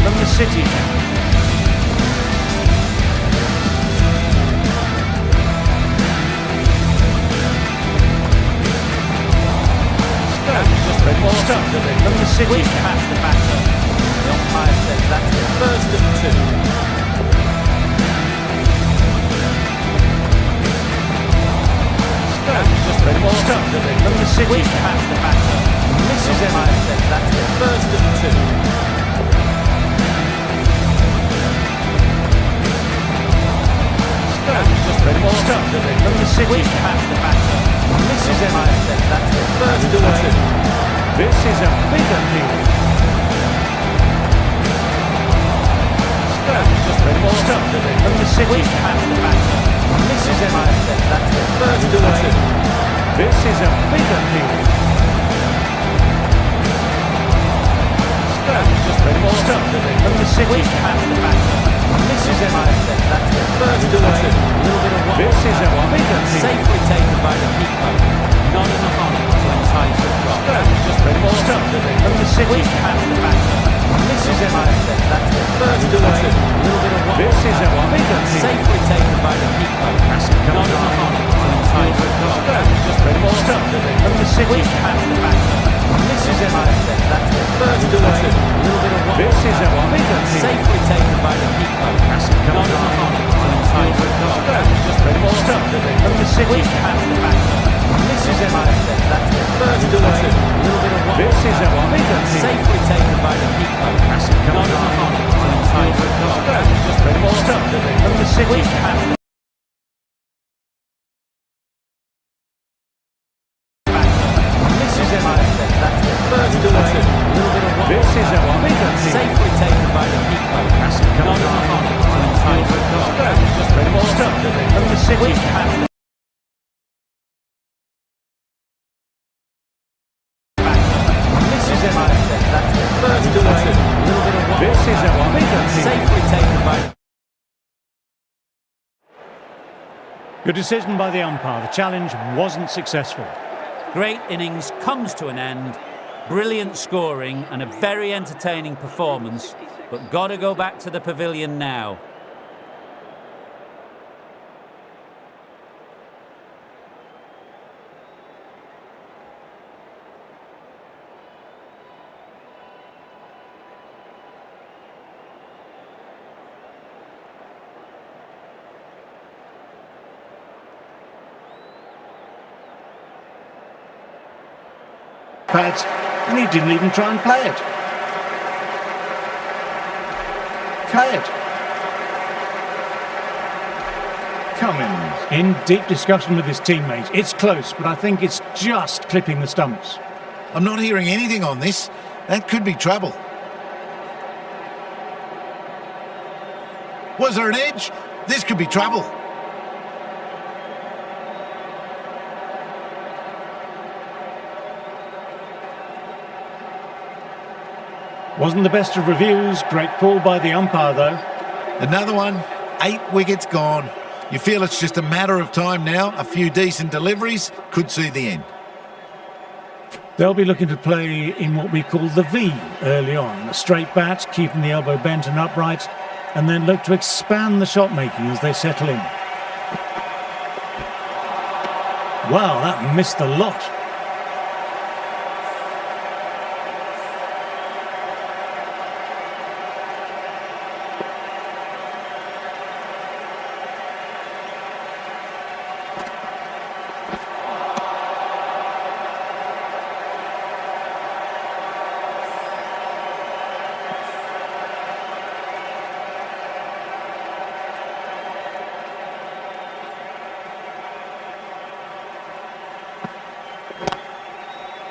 From the city now. Stones ready to start from the city now. Past the batter. The umpire says that's the first of two. Stones ready to start from the city now. Past the batter. Misses The umpire says that's the first of two. Ready to start from the city now. Past the batter. Misses The umpire says that's the first of two. This is a big appeal. Stones ready to start from the city now. Past the batter. Misses The umpire says that's the first of two. This is a big appeal. Stones ready to start from the city now. Past the batter. Misses The umpire says that's the first of two. A little bit of one. This is a big appeal. Safely taken by the keeper. Not enough on it to entice a drop. Stones ready to start from the city now. Past the batter. Misses The umpire says that's the first of two. A little bit of one. This is a big appeal. Safely taken by the keeper. Not enough on it to entice a drop. Stones ready to start from the city now. Past the batter. Misses The a umpire says that's the first of two. A little bit of one. This is a big appeal. Safely taken by the keeper. Not enough on it to entice a drop. Stones ready to start from the city now. Past the batter. Misses The a umpire says that's the first of two. A little bit of one. This is a big appeal. Safely taken by the keeper. Not enough on it to entice a drop. Stones ready to start from the city now. Past the Misses a umpire says that's the first of two. A little bit of one. This is a big appeal. Safely taken by the keeper. Not enough on it to entice a drop. Stones ready to start from the city now. Past the Misses a umpire says that's the first of two. A little bit of one. This is a big appeal. Safely taken by the Good decision by the umpire. The challenge wasn't successful. great innings comes to an end. Brilliant scoring and a very entertaining performance, but got to go back to the pavilion now. pads, and he didn't even try and play it. Play it. Cummins in deep discussion with his teammates. It's close, but I think it's just clipping the stumps. I'm not hearing anything on this. That could be trouble. Was there an edge? This could be trouble. Wasn't the best of reviews. Great call by the umpire, though. Another one. 8 wickets gone. You feel it's just a matter of time now. A few decent deliveries could see the end. They'll be looking to play in what we call the V early on. A straight bat, keeping the elbow bent and upright, and then look to expand the shot making as they settle in. Wow, that missed the lot.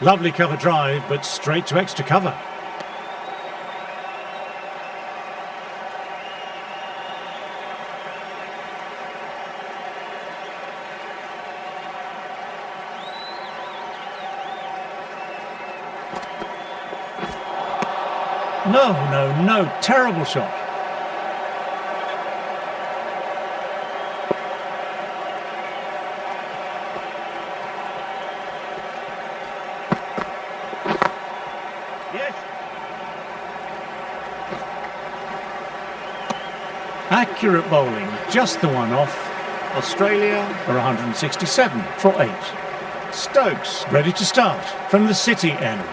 Lovely cover drive, but straight to extra cover. No, terrible shot. Accurate bowling, just the one off. Australia are 167 for 8. Stokes ready to start from the City end.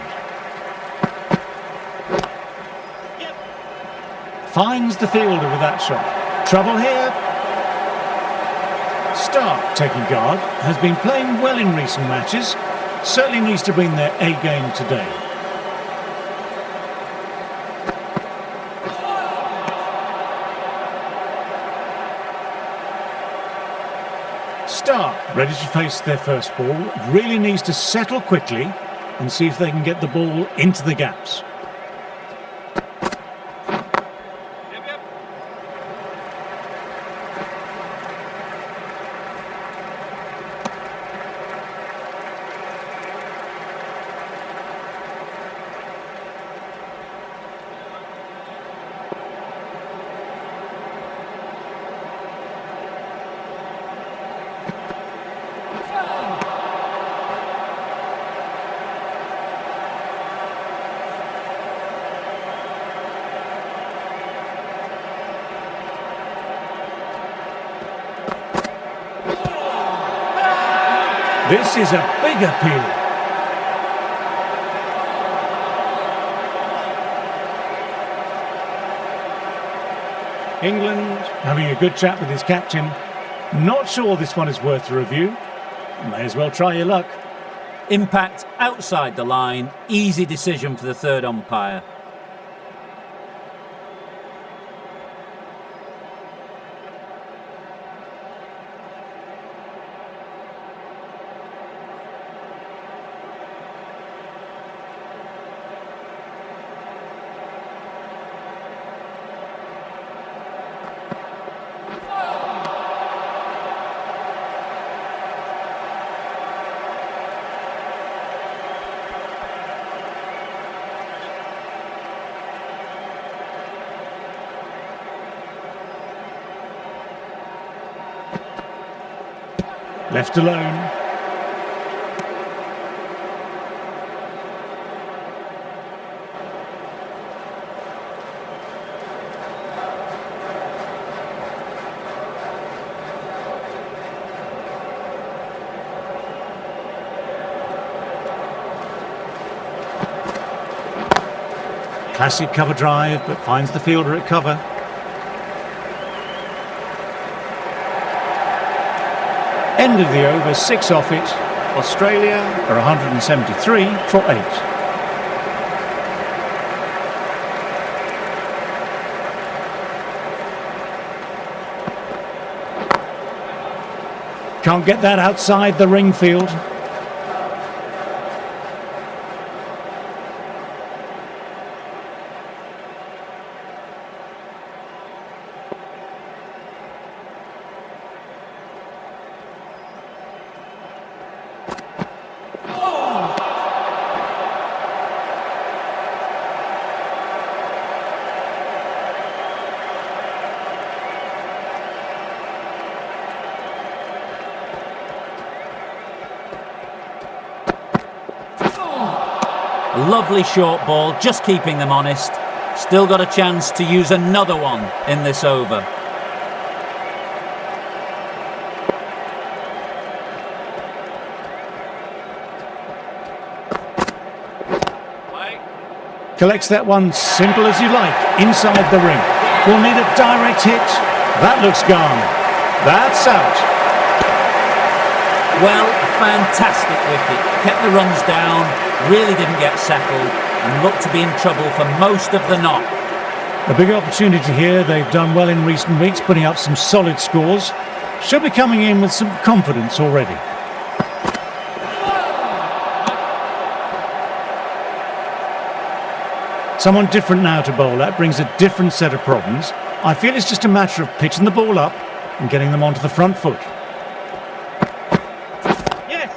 Finds the fielder with that shot. Trouble here. Stark, taking guard, has been playing well in recent matches. Certainly needs to bring their A game today. Stark, ready to face their first ball, really needs to settle quickly and see if they can get the ball into the gaps. This is a big appeal. England having a good chat with his captain. Not sure this one is worth a review. May as well try your luck. Impact outside the line. Easy decision for the third umpire. Left alone. Classic cover drive, but finds the fielder at cover. End of the over, 6 off it. Australia are 173 for 8. Can't get that outside the ring field. Lovely short ball, just keeping them honest. Still got a chance to use another one in this over. Collects that one simple as you like, inside the ring. Will need a direct hit. That looks gone. That's out. Well, a fantastic wicket. Kept the runs down, really didn't get settled, and looked to be in trouble for most of the knock. A big opportunity here. They've done well in recent weeks, putting up some solid scores. Should be coming in with some confidence already. Someone different now to bowl at brings a different set of problems. I feel it's just a matter of pitching the ball up and getting them onto the front foot. Yes.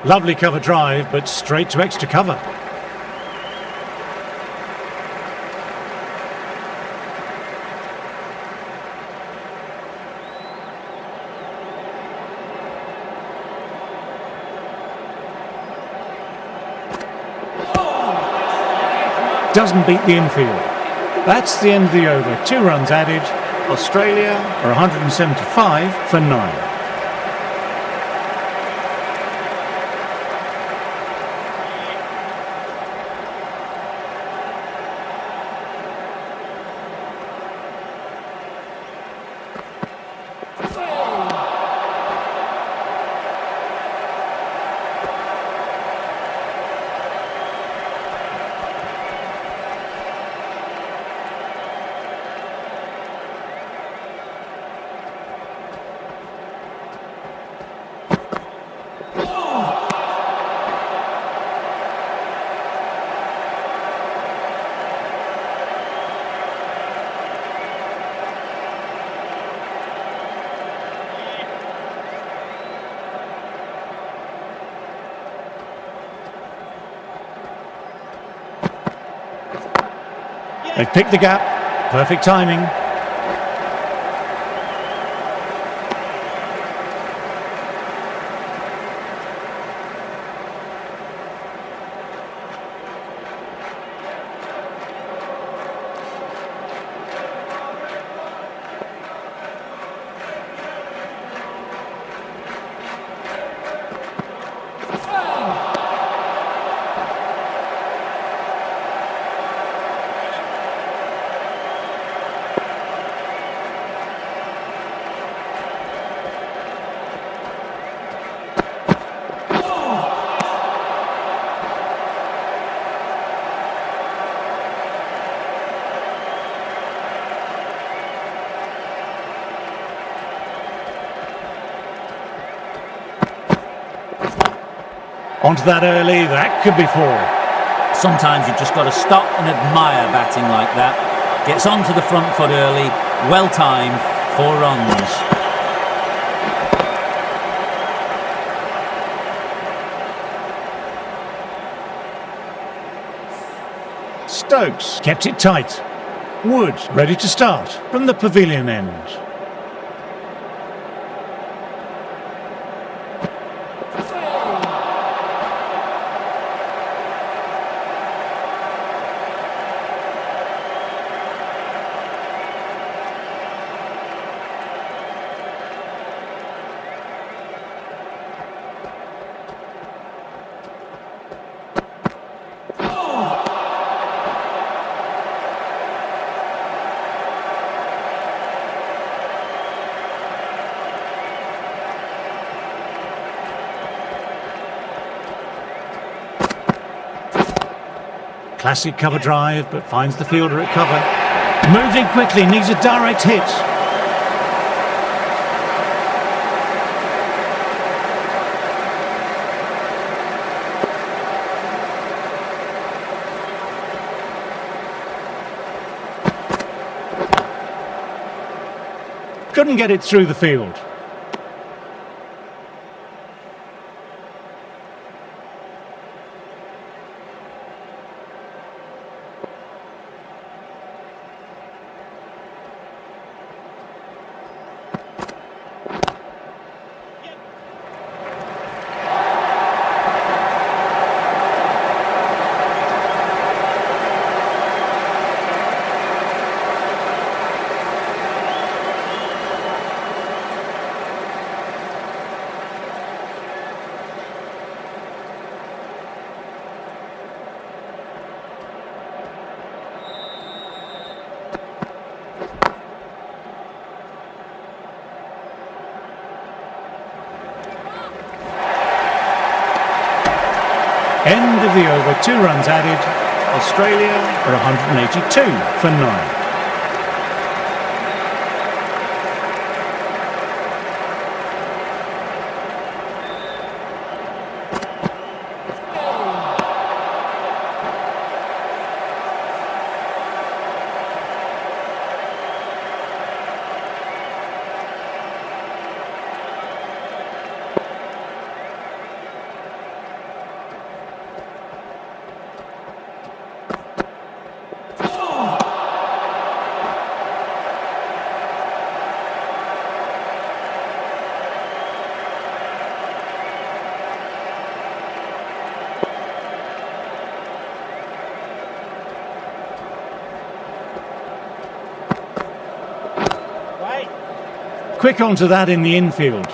Lovely cover drive, but straight to extra cover. Doesn't beat the infield. That's the end of the over. 2 runs added. Australia are 175 for 9. They've picked the gap. Perfect timing. Onto that early, that could be 4. Sometimes you've just got to stop and admire batting like that. Gets onto the front foot early, well timed, 4 runs. Stokes kept it tight. Wood ready to start from the pavilion end. Classic cover drive, but finds the fielder at cover. Moves in quickly, needs a direct hit. Couldn't get it through the field. End of the over, 2 runs added. Australia are 182 for 9. Quick onto that in the infield.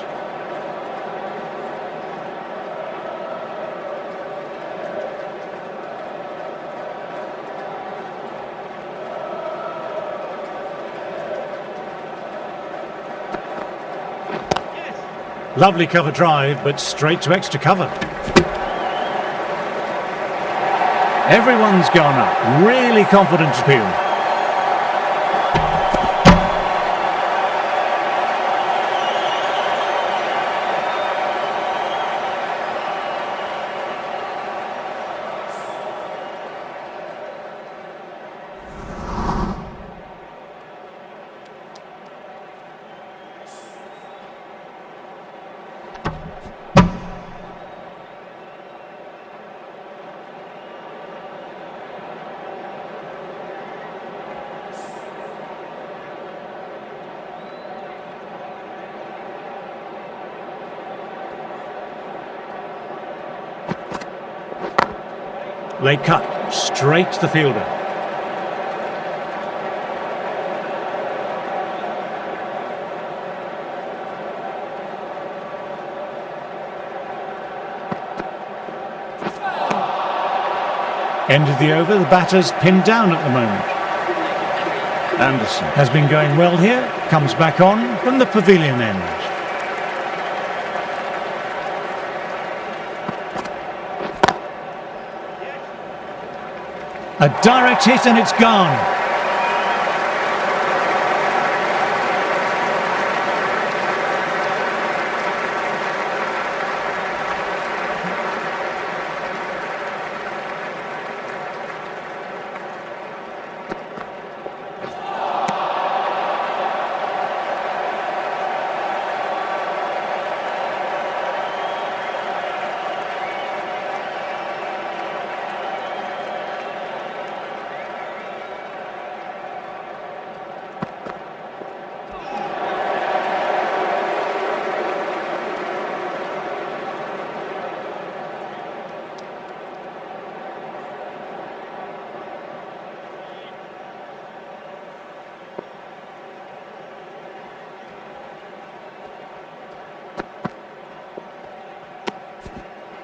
Lovely cover drive, but straight to extra cover. Everyone's gone up. Really confident appeal. They cut straight to the fielder. End of the over, the batter's pinned down at the moment. Anderson has been going well here, comes back on from the pavilion end. A direct hit and it's gone.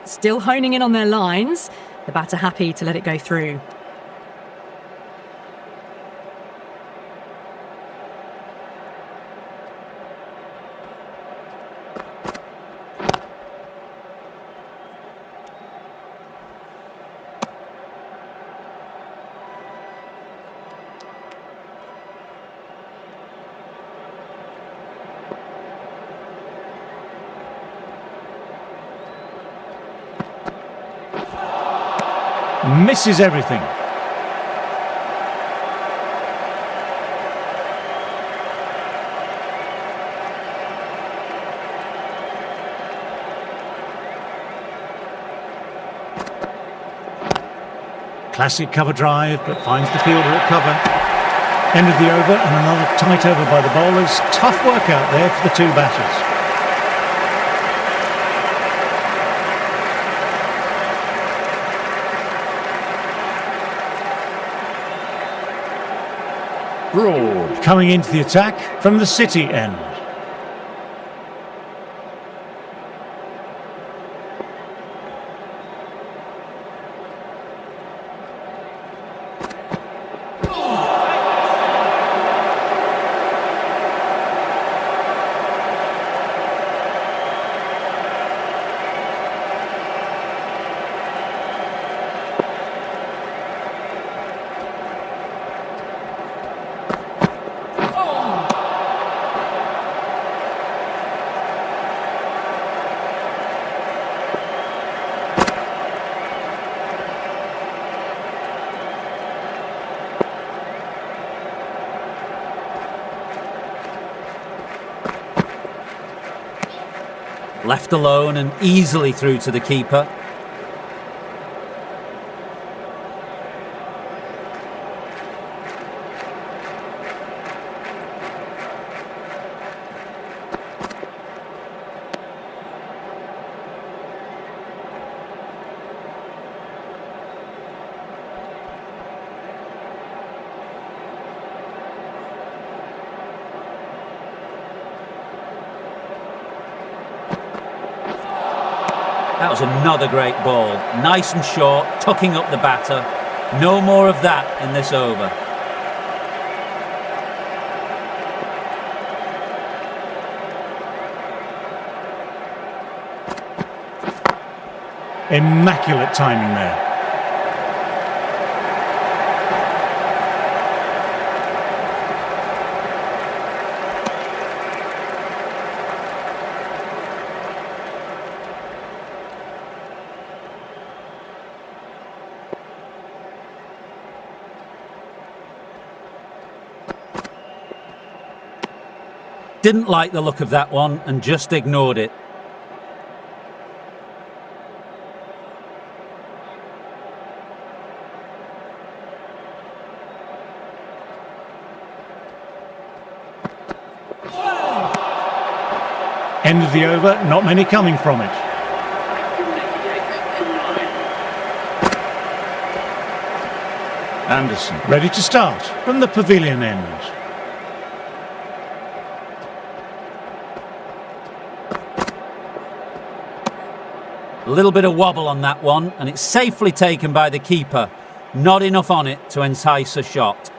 Still honing in on their lines. The batter happy to let it go through. misses everything. Classic cover drive, but finds the fielder at cover. End of the over and another tight over by the bowlers. Tough work out there for the two batters. Broad coming into the attack from the City end. Left alone and easily through to the keeper. That was another great ball. Nice and short, tucking up the batter. No more of that in this over. Immaculate timing there. Didn't like the look of that one and just ignored it. End of the over, not many coming from it. Anderson ready to start from the pavilion end. A little bit of wobble on that one, and it's safely taken by the keeper. Not enough on it to entice a shot.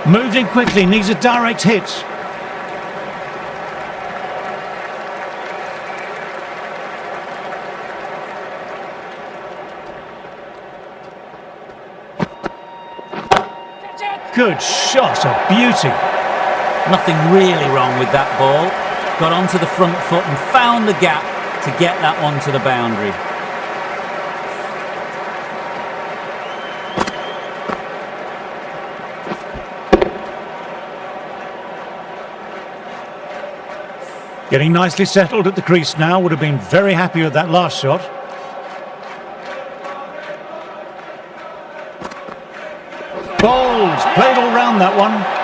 Moved in quickly, needs a direct hit. Good shot, a beauty. Nothing really wrong with that ball. Got onto the front foot and found the gap to get that one to the boundary. Getting nicely settled at the crease now, would have been very happy with that last shot. Bowls, played all round that one.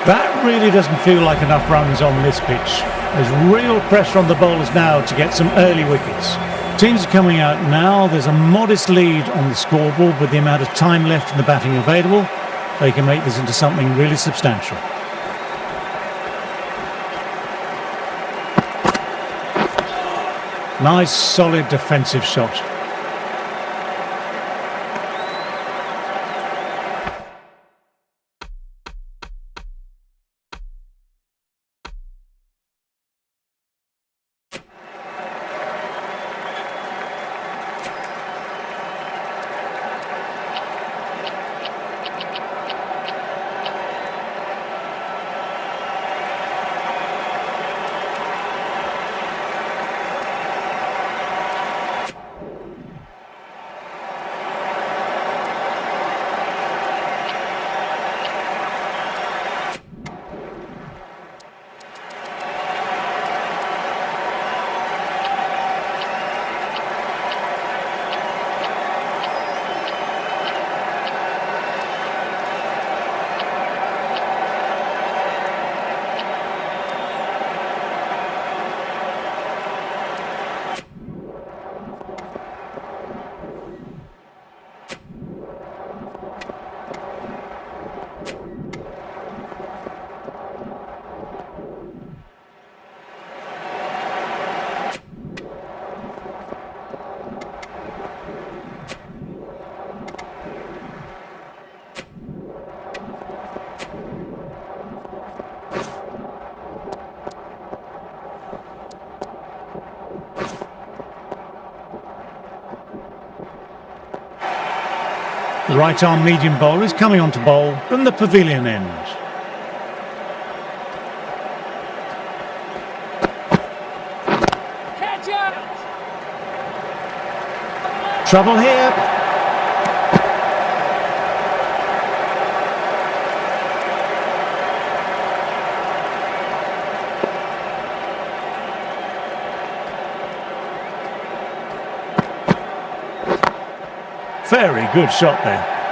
That really doesn't feel like enough runs on this pitch. There's real pressure on the bowlers now to get some early wickets. Teams are coming out now. There's a modest lead on the scoreboard with the amount of time left in the batting available. They can make this into something really substantial. Nice, solid defensive shot. The right-arm medium bowler is coming on to bowl from the pavilion end. Trouble here. Very good shot there.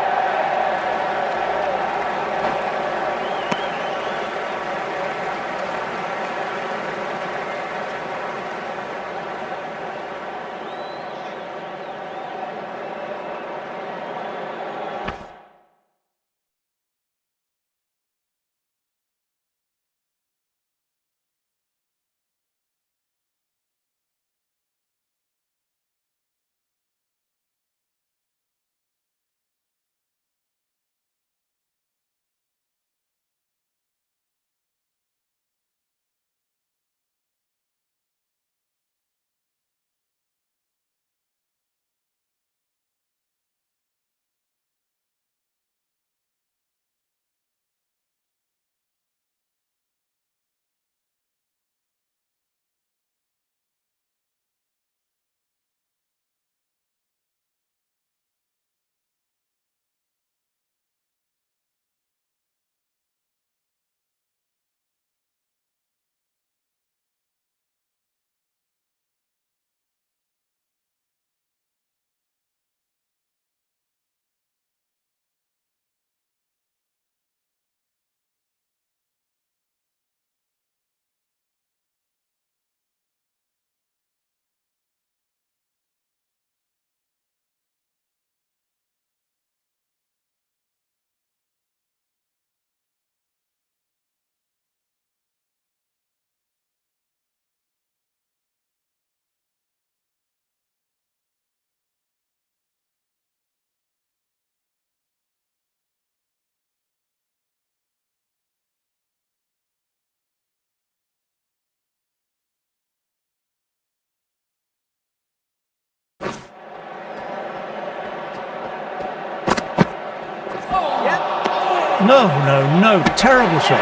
No, terrible shot.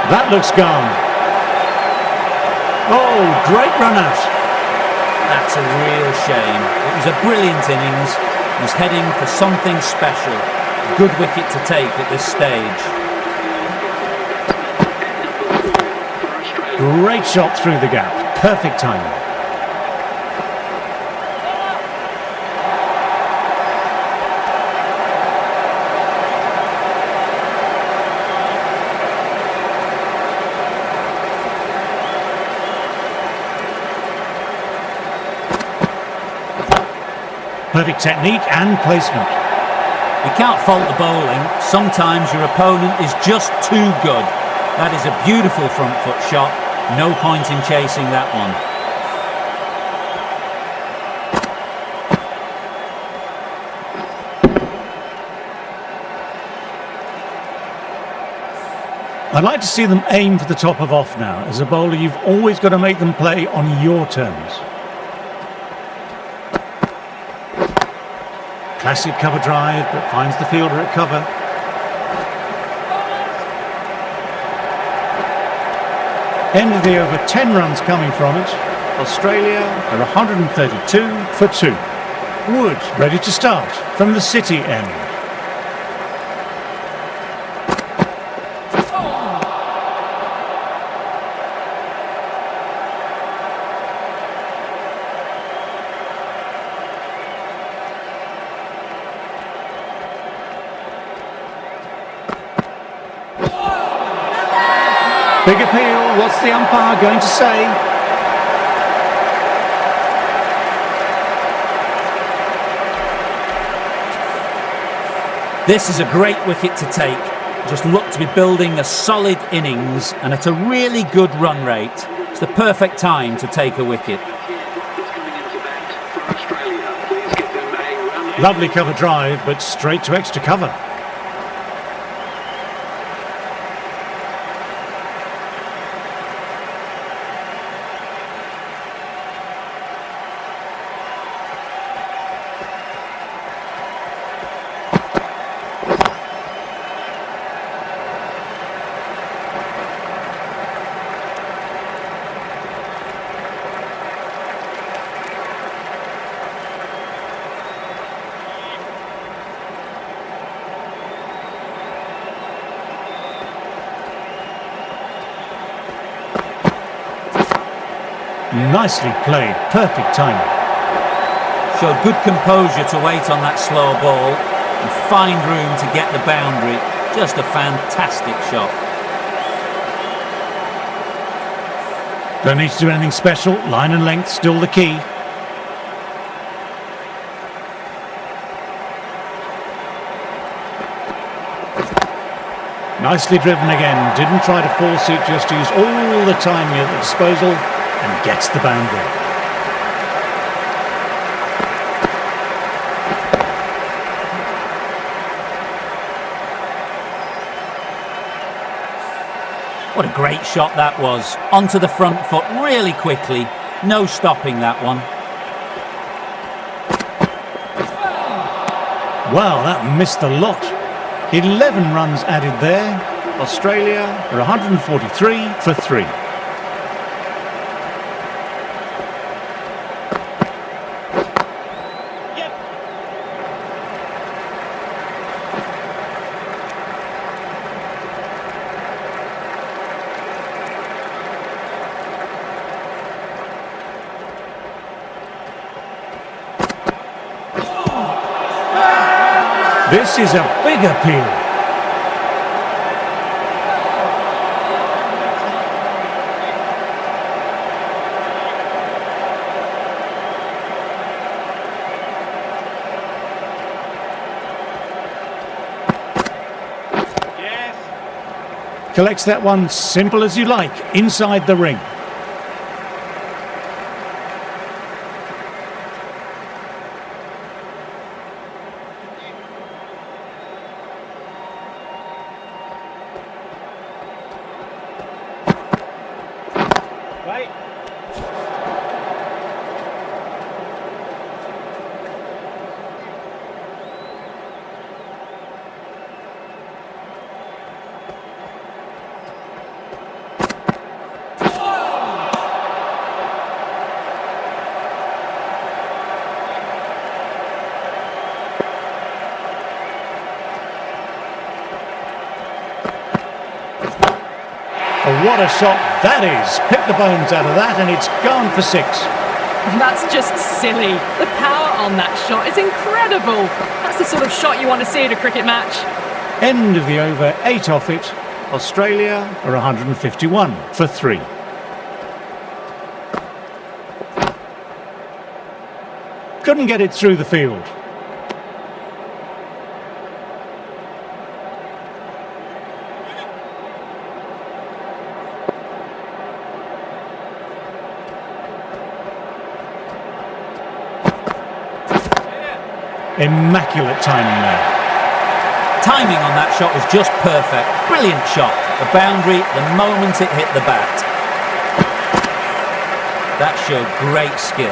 That looks gone. Oh, great run out. That's a real shame. It was a brilliant innings. He was heading for something special. A good wicket to take at this stage. Great shot through the gap. Perfect timing. Perfect technique and placement. You can't fault the bowling. Sometimes your opponent is just too good. That is a beautiful front foot shot. No point in chasing that one. I'd like to see them aim for the top of off now. As a bowler, you've always got to make them play on your terms. Classic cover drive, but finds the fielder at cover. End of the over, 10 runs coming from it. Australia are 132 for 2. Wood ready to start from the City end. Big appeal, what's the umpire going to say? This is a great wicket to take. Just look to be building a solid innings and at a really good run rate. It's the perfect time to take a wicket. Lovely cover drive, but straight to extra cover. Nicely played, perfect timing. Showed good composure to wait on that slow ball and find room to get the boundary. Just a fantastic shot. Don't need to do anything special, line and length still the key. Nicely driven again, didn't try to force it, just used all the timing at the disposal and gets the boundary. What a great shot that was. Onto the front foot really quickly. No stopping that one. Wow, that missed the lot. 11 runs added there. Australia are 143 for 3. This is a big appeal. Yes. Collects that one simple as you like, inside the ring. Right. Oh, what a shot that is. Pick the bones out of that and it's gone for 6. That's just silly. The power on that shot is incredible. That's the sort of shot you want to see in a cricket match. End of the over, 8 off it. Australia are 151 for 3. couldn't get it through the field. Immaculate timing there. Timing on that shot was just perfect. Brilliant shot. The boundary the moment it hit the bat. That showed great skill.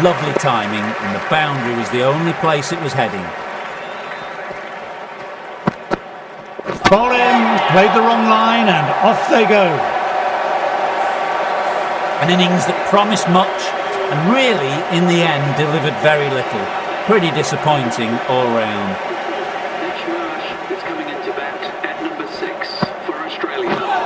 Lovely timing, and the boundary was the only place it was heading. Ball in, played the wrong line, and off they go. An innings that promised much, and really, in the end, delivered very little. Pretty disappointing all round. Is coming into bat at number 6 for Australia.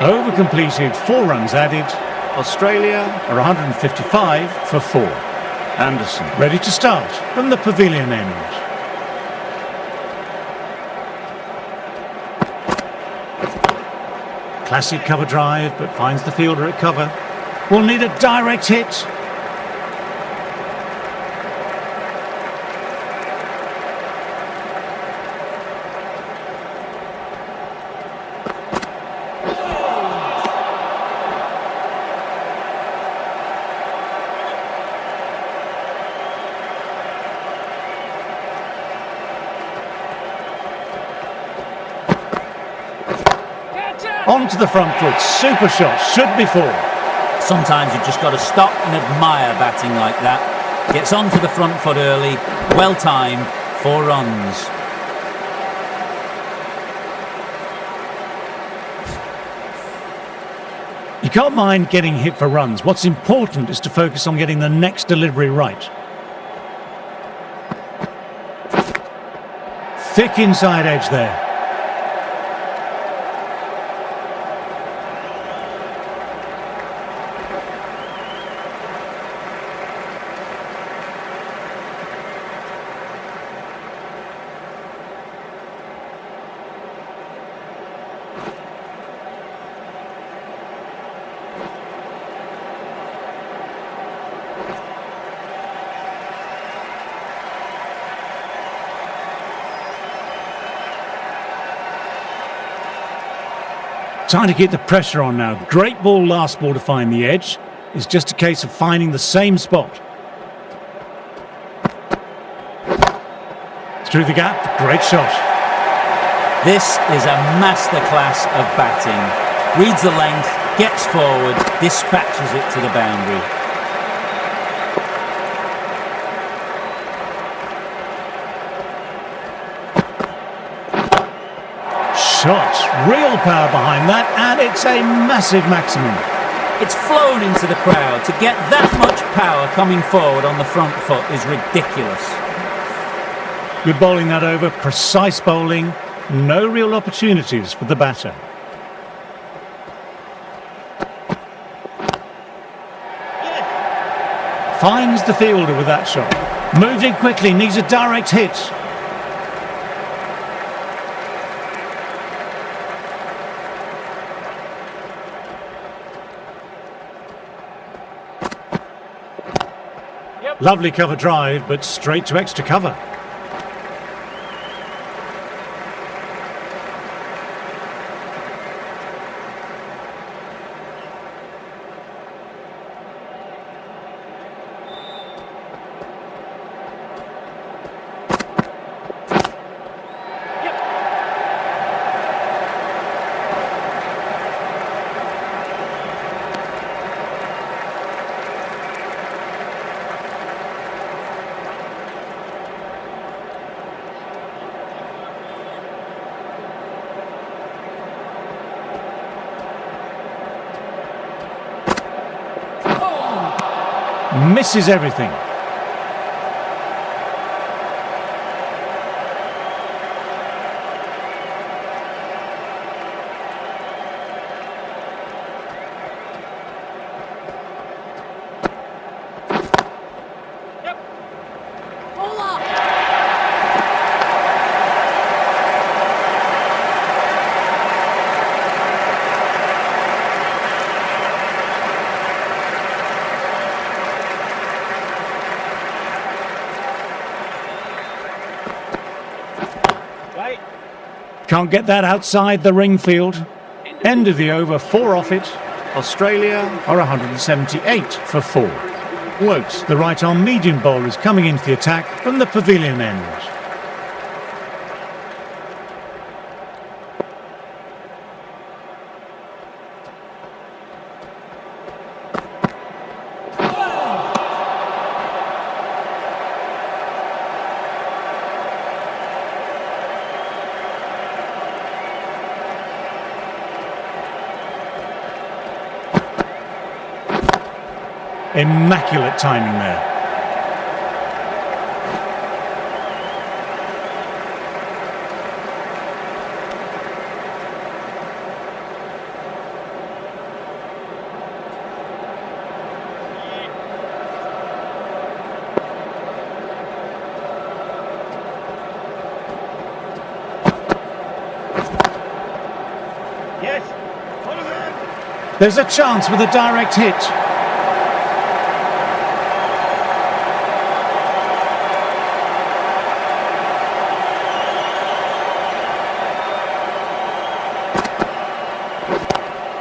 Over completed, 4 runs added. Australia are 155 for 4. Anderson ready to start from the pavilion end. Classic cover drive, but finds the fielder at cover. Will need a direct hit. Onto the front foot, super shot, should be 4. Sometimes you've just got to stop and admire batting like that. Gets onto the front foot early, well timed, 4 runs. You can't mind getting hit for runs. What's important is to focus on getting the next delivery right. Thick inside edge there. Trying to get the pressure on now. Great ball last ball to find the edge. It's just a case of finding the same spot. Through the gap, great shot. This is a masterclass of batting. Reads the length, gets forward, dispatches it to the boundary. Shot, real power behind that, and it's a massive maximum. It's flown into the crowd. To get that much power coming forward on the front foot is ridiculous. Good bowling that over, precise bowling, no real opportunities for the batter. Finds the fielder with that shot. Moved in quickly, needs a direct hit. Lovely cover drive, but straight to extra cover. Misses everything. Pull up. Right. Can't get that outside the ring field. End of the over, 4 off it. Australia are 178 for 4. Wokes, the right-arm medium bowler, is coming into the attack from the pavilion end. Immaculate timing there. Yes. Follow them. There's a chance with a direct hit.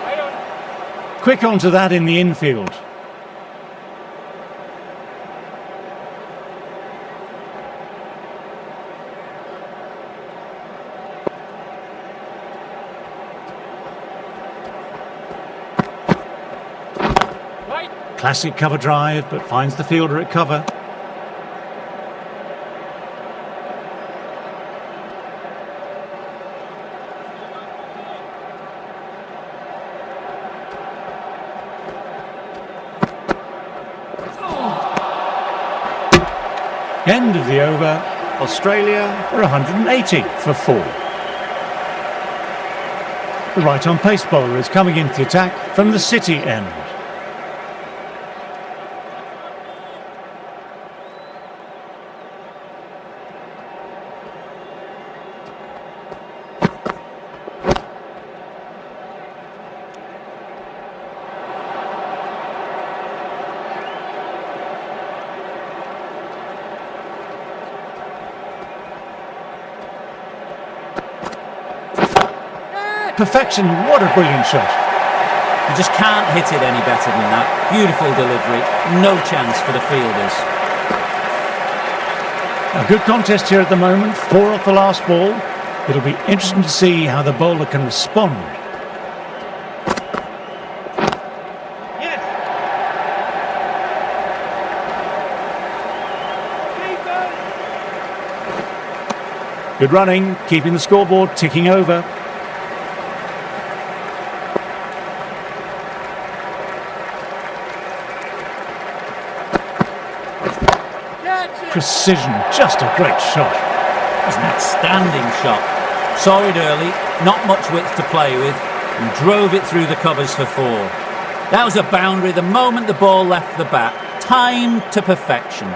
Right on. Quick onto that in the infield. Right. Classic cover drive, but finds the fielder at cover. End of the over. Australia are 180 for 4. The right-arm pace bowler is coming into the attack from the City end. Perfection, what a brilliant shot. You just can't hit it any better than that. Beautiful delivery, no chance for the fielders. A good contest here at the moment, 4 off the last ball. It'll be interesting to see how the bowler can respond. Yes. Keep going. Good running, keeping the scoreboard ticking over. Precision, just a great shot. It was an outstanding shot. Saw it early, not much width to play with, and drove it through the covers for 4. That was a boundary the moment the ball left the bat. Timed to perfection.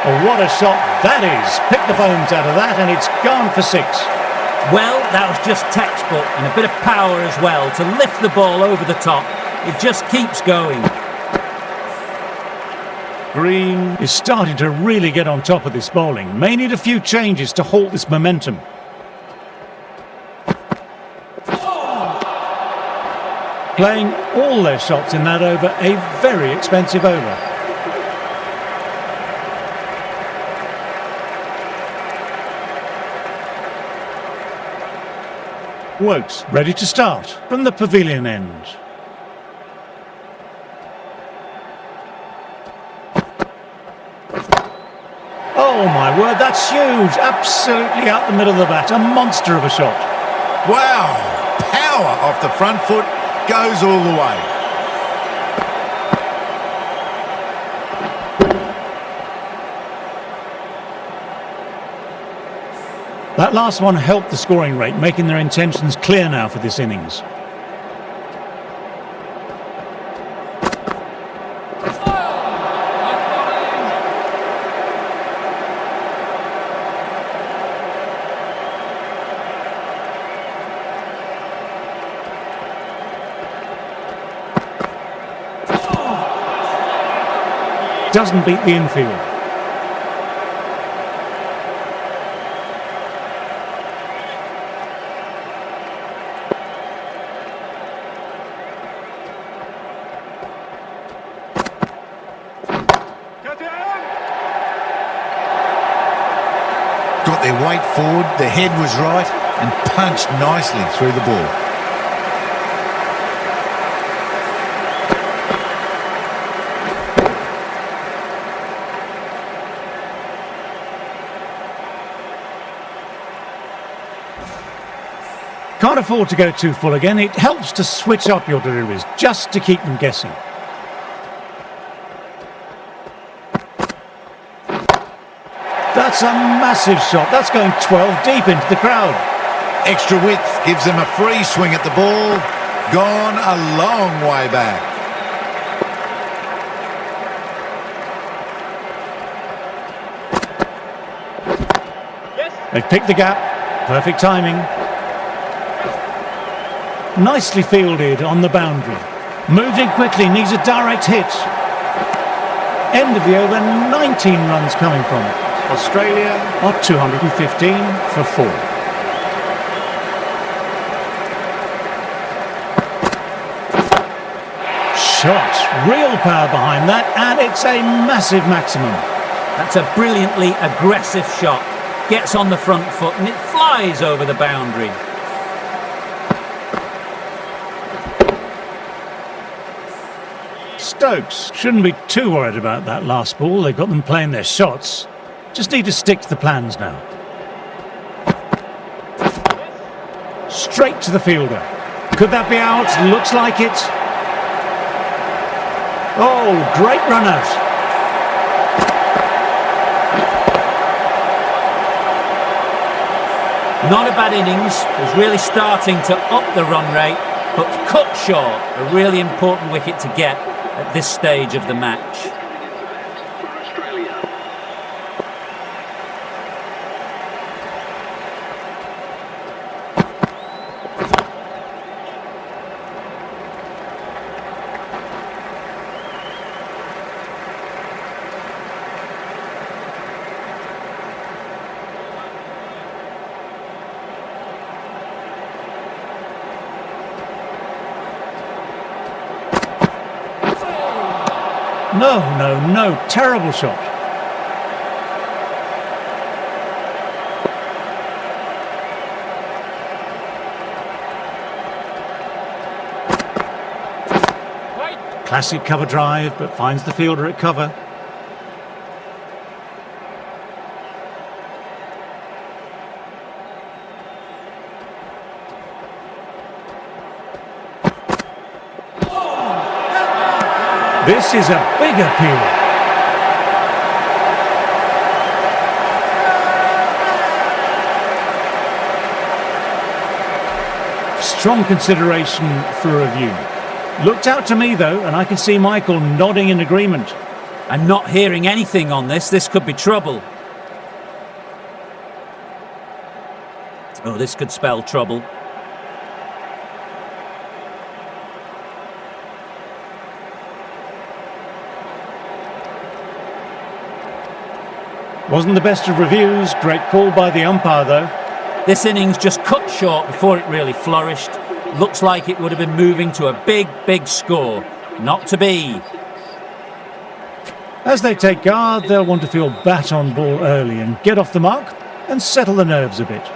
Oh, what a shot that is. Pick the bones out of that and it's gone for 6. Well, that was just textbook and a bit of power as well to lift the ball over the top. It just keeps going. Green is starting to really get on top of this bowling. May need a few changes to halt this momentum. Playing all their shots in that over, a very expensive over. Wokes ready to start from the pavilion end. Oh my word, that's huge. Absolutely out the middle of the bat. A monster of a shot. Wow, Power off the front foot, goes all the way. That last one helped the scoring rate, making their intentions clear now for this innings. Doesn't beat the infield. Got their weight forward, their head was right, and punched nicely through the ball. Can't afford to go too full again. It helps to switch up your deliveries, just to keep them guessing. That's a massive shot. That's going 12 deep into the crowd. Extra width gives them a free swing at the ball. Gone a long way back. They've picked the gap. Perfect timing. Nicely fielded on the boundary. Moved in quickly, needs a direct hit. End of the over, 19 runs coming from it. Australia are 215 for 4. Shot, real power behind that, and it's a massive maximum. That's a brilliantly aggressive shot. Gets on the front foot and it flies over the boundary. Stokes shouldn't be too worried about that last ball. They've got them playing their shots. Just need to stick to the plans now. Straight to the fielder. Could that be out? Looks like it. Oh, great run out. Not a bad innings. Was really starting to up the run rate, but cut short. A really important wicket to get at this stage of the match. Coming into bat for Australia. No, terrible shot. Classic cover drive, but finds the fielder at cover. This is a big appeal. Strong consideration for review. Looked out to me though, and I can see Michael nodding in agreement. I'm not hearing anything on this. This could be trouble. Oh, this could spell trouble. Wasn't the best of reviews. Great call by the umpire though. This innings just cut short before it really flourished. Looks like it would have been moving to a big score. Not to be. As they take guard, they'll want to feel bat on ball early and get off the mark and settle the nerves a bit.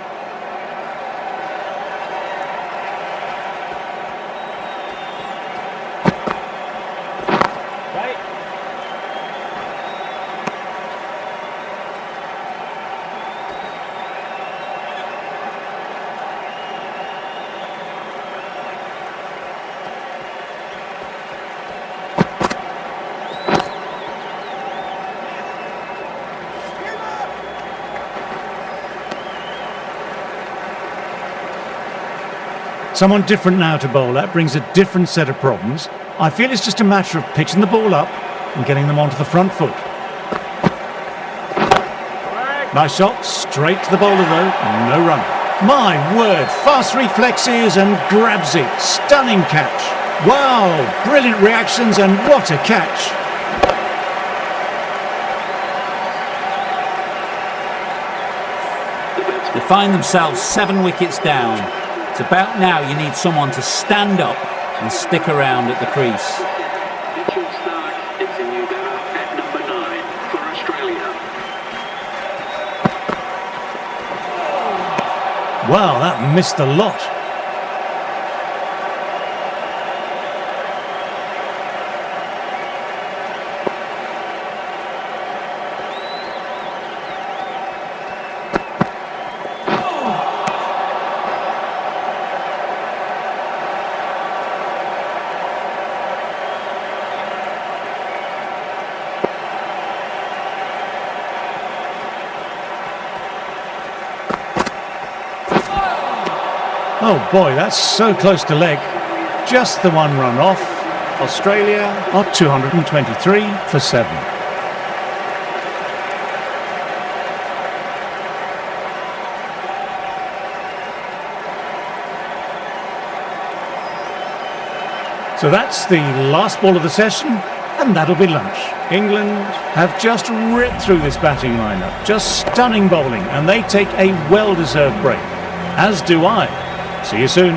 Someone different now to bowl at brings a different set of problems. I feel it's just a matter of pitching the ball up and getting them onto the front foot. Nice shot, straight to the bowler though, no run. My word, fast reflexes and grabs it. Stunning catch. Wow, brilliant reactions and what a catch. They find themselves 7 wickets down. It's about now you need someone to stand up and stick around at the crease. Mitchell Stark is the new batter at number 9 for Australia. Wow, that missed the lot. Oh boy, that's so close to leg. Just the one run off. Australia are 223 for 7. So that's the last ball of the session, and that'll be lunch. England have just ripped through this batting lineup. Just stunning bowling, and they take a well-deserved break. As do I. See you soon.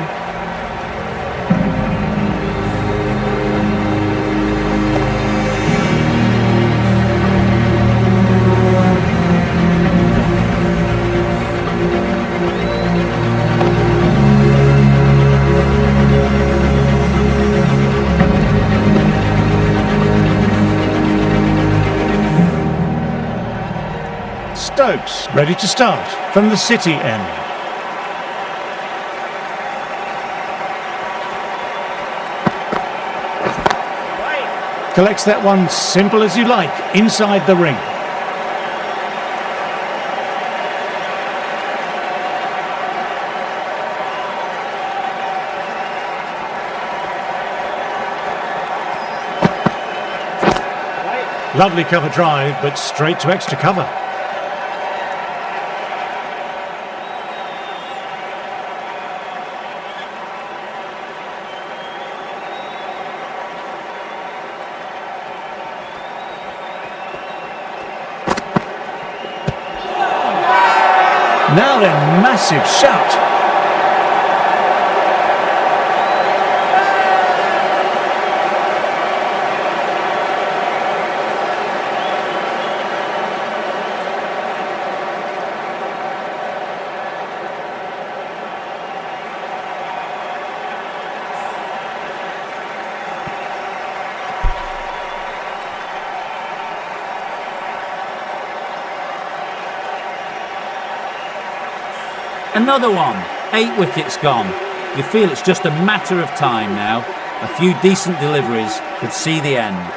Stokes ready to start from the City end. Collects that one simple as you like, inside the ring. Lovely cover drive, but straight to extra cover. Now then, massive shout. Another one. 8 wickets gone. You feel it's just a matter of time now. A few decent deliveries could see the end.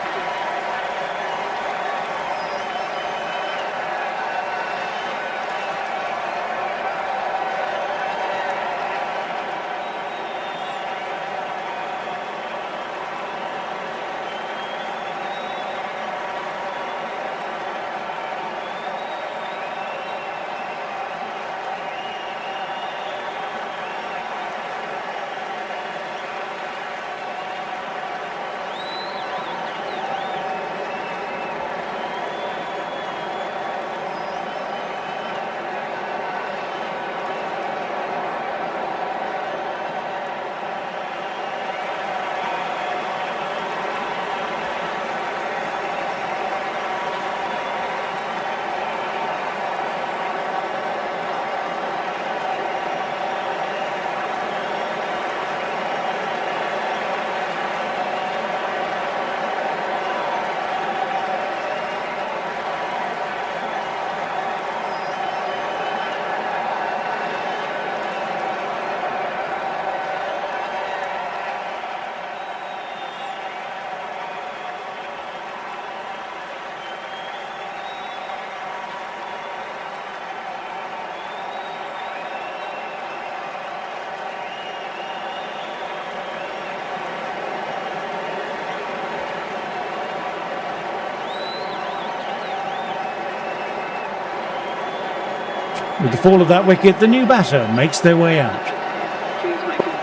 With the fall of that wicket, the new batter makes their way out. Please make a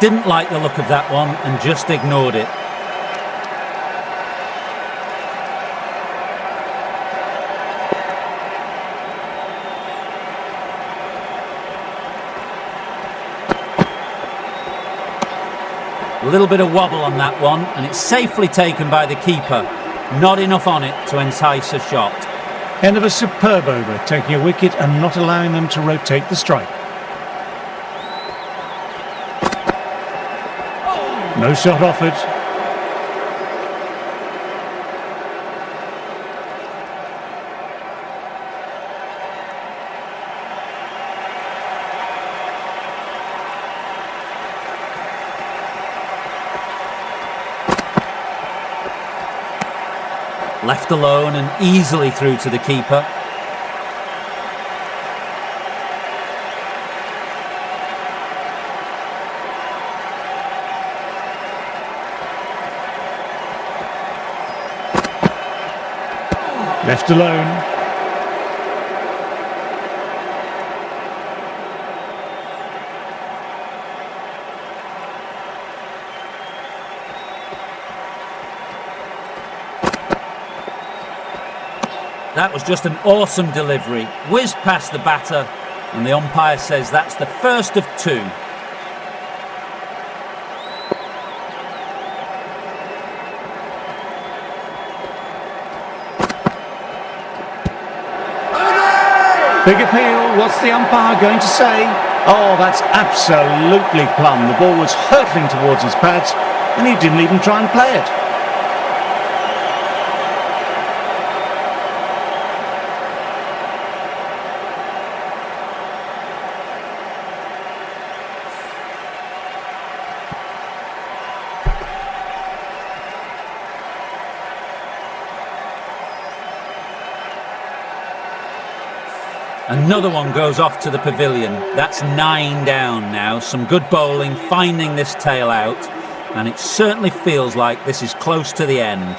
Didn't like the look of that one and just ignored it. A little bit of wobble on that one, and it's safely taken by the keeper. Not enough on it to entice a shot. End of a superb over, taking a wicket and not allowing them to rotate the strike. No shot offered. Left alone and easily through to the keeper. Left alone. That was just an awesome delivery. Whizzed past the batter, and the umpire says that's the first of two. Big appeal. What's the umpire going to say? Oh, that's absolutely plumb. The ball was hurtling towards his pads, and he didn't even try and play it. Another one goes off to the pavilion. That's 9 down now. Some good bowling, finding this tail out, and it certainly feels like this is close to the end.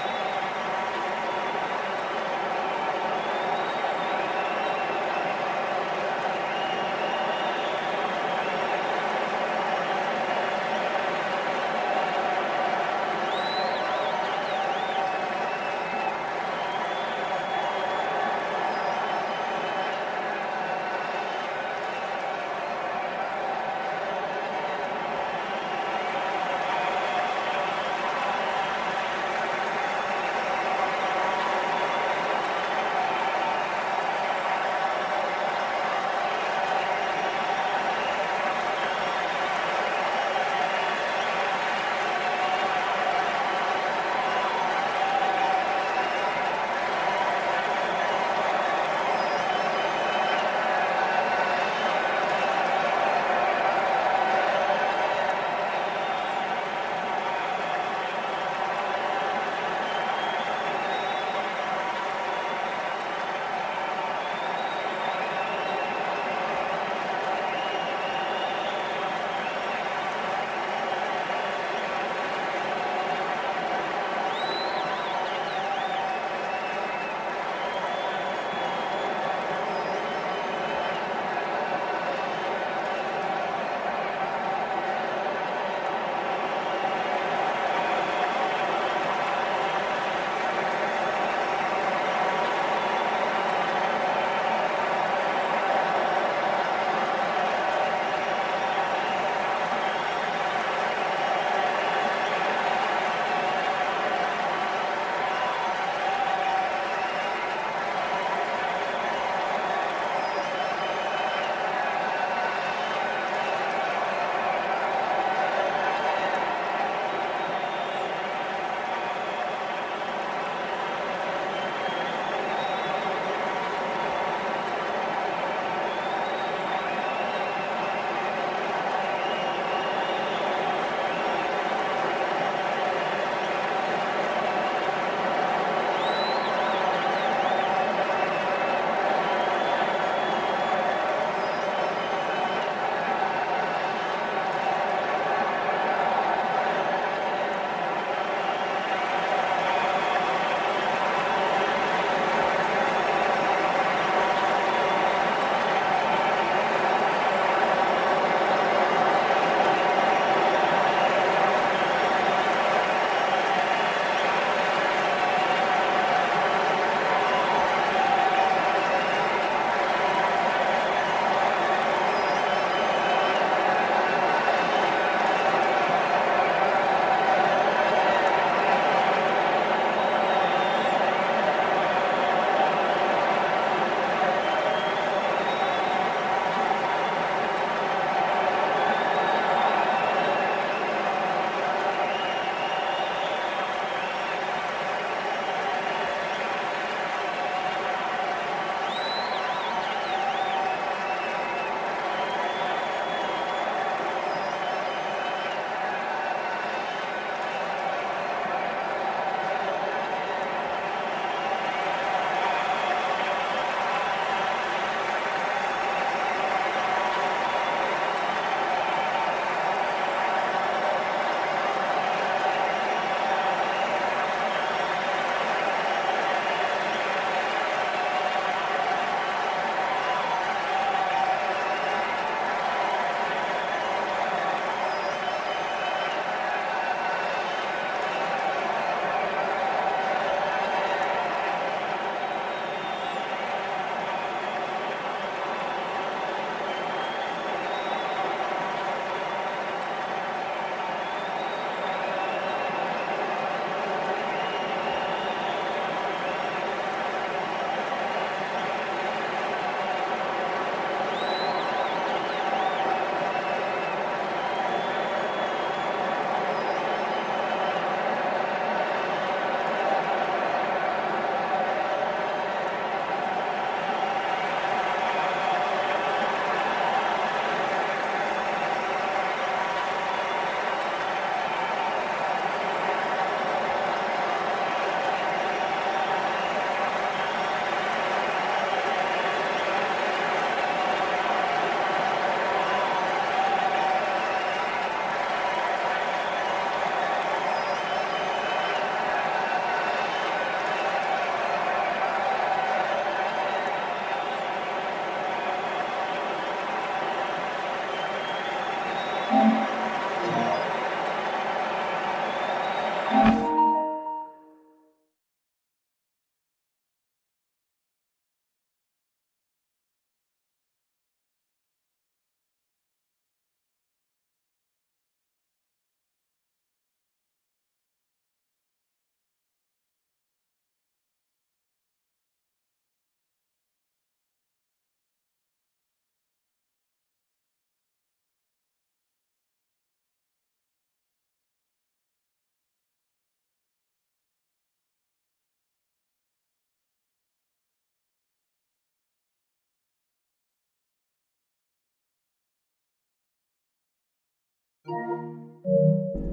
you.